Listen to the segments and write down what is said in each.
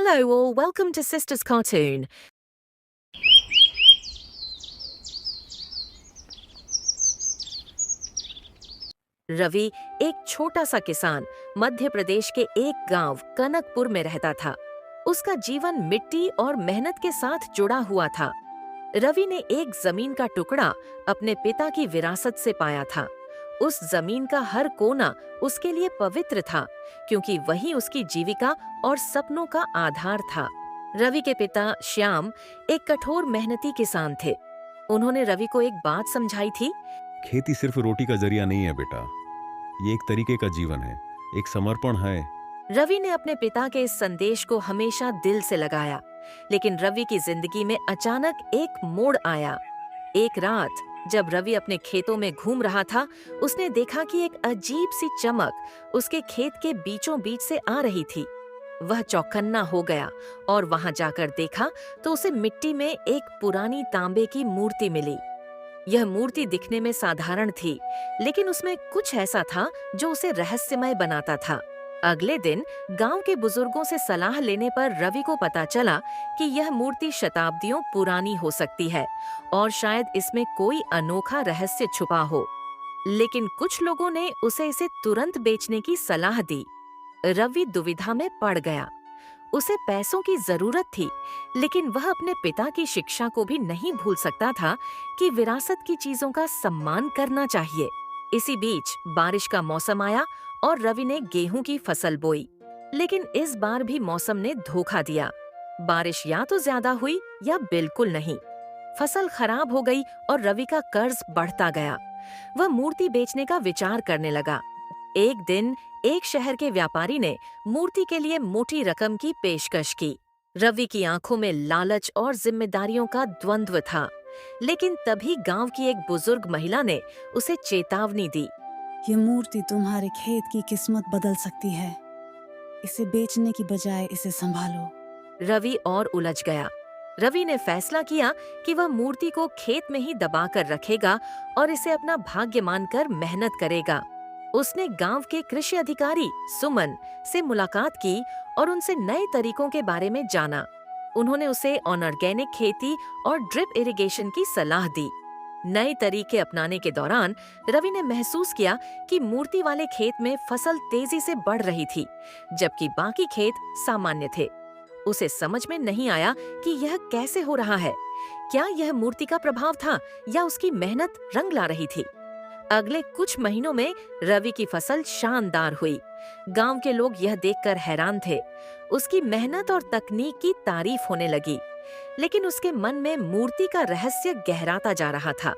Hello all, welcome to Sisters Cartoon. Ravi एक छोटा सा किसान मध्य प्रदेश के एक गांव कनकपुर में रहता था। उसका जीवन मिट्टी और मेहनत के साथ जुड़ा हुआ था। रवि ने एक जमीन का टुकड़ा अपने पिता की विरासत से पाया था। उस जमीन का हर कोना उसके लिए पवित्र था, क्योंकि वही उसकी जीविका और सपनों का आधार था। रवि के पिता श्याम एक कठोर मेहनती किसान थे। उन्होंने रवि को एक बात समझाई थी। खेती सिर्फ रोटी का जरिया नहीं है बेटा, ये एक तरीके का जीवन है, एक समर्पण है। रवि ने अपने पिता के इस संदेश को हमेशा दिल से लगाया, लेकिन रवि की जिंदगी में अचानक एक मोड़ आया। एक रात जब रवि अपने खेतों में घूम रहा था, उसने देखा कि एक अजीब सी चमक उसके खेत के बीचों बीच से आ रही थी। वह चौकन्ना हो गया और वहां जाकर देखा तो उसे मिट्टी में एक पुरानी तांबे की मूर्ति मिली। यह मूर्ति दिखने में साधारण थी, लेकिन उसमें कुछ ऐसा था जो उसे रहस्यमय बनाता था। अगले दिन गांव के बुजुर्गों से सलाह लेने पर रवि को पता चला कि यह मूर्ति शताब्दियों पुरानी हो सकती है और शायद इसमें कोई अनोखा रहस्य छुपा हो। लेकिन कुछ लोगों ने उसे इसे तुरंत बेचने की सलाह दी। रवि दुविधा में पड़ गया। उसे पैसों की जरूरत थी, लेकिन वह अपने पिता की शिक्षा को भी नहीं भूल सकता था कि विरासत की चीजों का सम्मान करना चाहिए। इसी बीच बारिश का मौसम आया और रवि ने गेहूं की फसल बोई, लेकिन इस बार भी मौसम ने धोखा दिया। बारिश या तो ज्यादा हुई या बिल्कुल नहीं। फसल खराब हो गई और रवि का कर्ज बढ़ता गया। वह मूर्ति बेचने का विचार करने लगा। एक दिन एक शहर के व्यापारी ने मूर्ति के लिए मोटी रकम की पेशकश की। रवि की आंखों में लालच और जिम्मेदारियों का द्वंद्व था, लेकिन तभी गांव की एक बुजुर्ग महिला ने उसे चेतावनी दी। ये मूर्ति तुम्हारे खेत की किस्मत बदल सकती है। इसे बेचने की बजाय इसे संभालो। रवि और उलझ गया। रवि ने फैसला किया कि वह मूर्ति को खेत में ही दबाकर रखेगा और इसे अपना भाग्य मानकर मेहनत करेगा। उसने गांव के कृषि अधिकारी सुमन से मुलाकात की और उनसे नए तरीकों के बारे में जाना। उन्होंने उसे ऑर्गेनिक खेती और ड्रिप इरिगेशन की सलाह दी। नए तरीके अपनाने के दौरान रवि ने महसूस किया कि मूर्ति वाले खेत में फसल तेजी से बढ़ रही थी, जबकि बाकी खेत सामान्य थे। उसे समझ में नहीं आया कि यह कैसे हो रहा है। क्या यह मूर्ति का प्रभाव था या उसकी मेहनत रंग ला रही थी? अगले कुछ महीनों में रवि की फसल शानदार हुई। गांव के लोग यह देखकर हैरान थे। उसकी मेहनत और तकनीक की तारीफ होने लगी, लेकिन उसके मन में मूर्ति का रहस्य गहराता जा रहा था।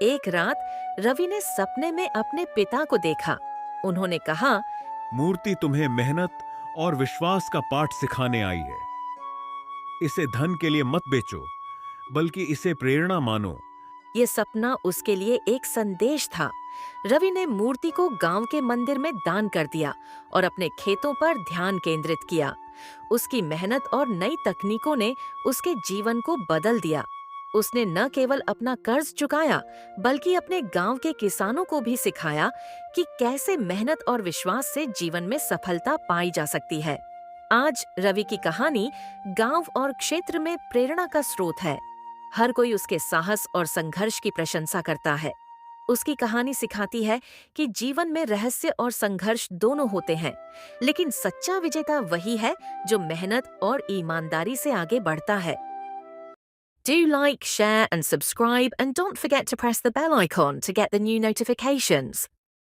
एक रात रवि ने सपने में अपने पिता को देखा। उन्होंने कहा, मूर्ति तुम्हें मेहनत और विश्वास का पाठ सिखाने आई है। इसे धन के लिए मत बेचो, बल्कि इसे प्रेरणा मानो। ये सपना उसके लिए एक संदेश था। रवि ने मूर्ति को गांव के मंदिर में दान कर दिया और अपने खेतों पर ध्यान केंद्रित किया। उसकी मेहनत और नई तकनीकों ने उसके जीवन को बदल दिया। उसने न केवल अपना कर्ज चुकाया, बल्कि अपने गांव के किसानों को भी सिखाया कि कैसे मेहनत और विश्वास से जीवन में सफलता पाई जा सकती है। आज रवि की कहानी गांव और क्षेत्र में प्रेरणा का स्रोत है। हर कोई उसके साहस और संघर्ष की प्रशंसा करता है। उसकी कहानी सिखाती है कि जीवन में रहस्य और संघर्ष दोनों होते हैं, लेकिन सच्चा विजेता वही है जो मेहनत और ईमानदारी से आगे बढ़ता है। Do like, share and subscribe, and don't forget to press the bell icon to get the new notifications.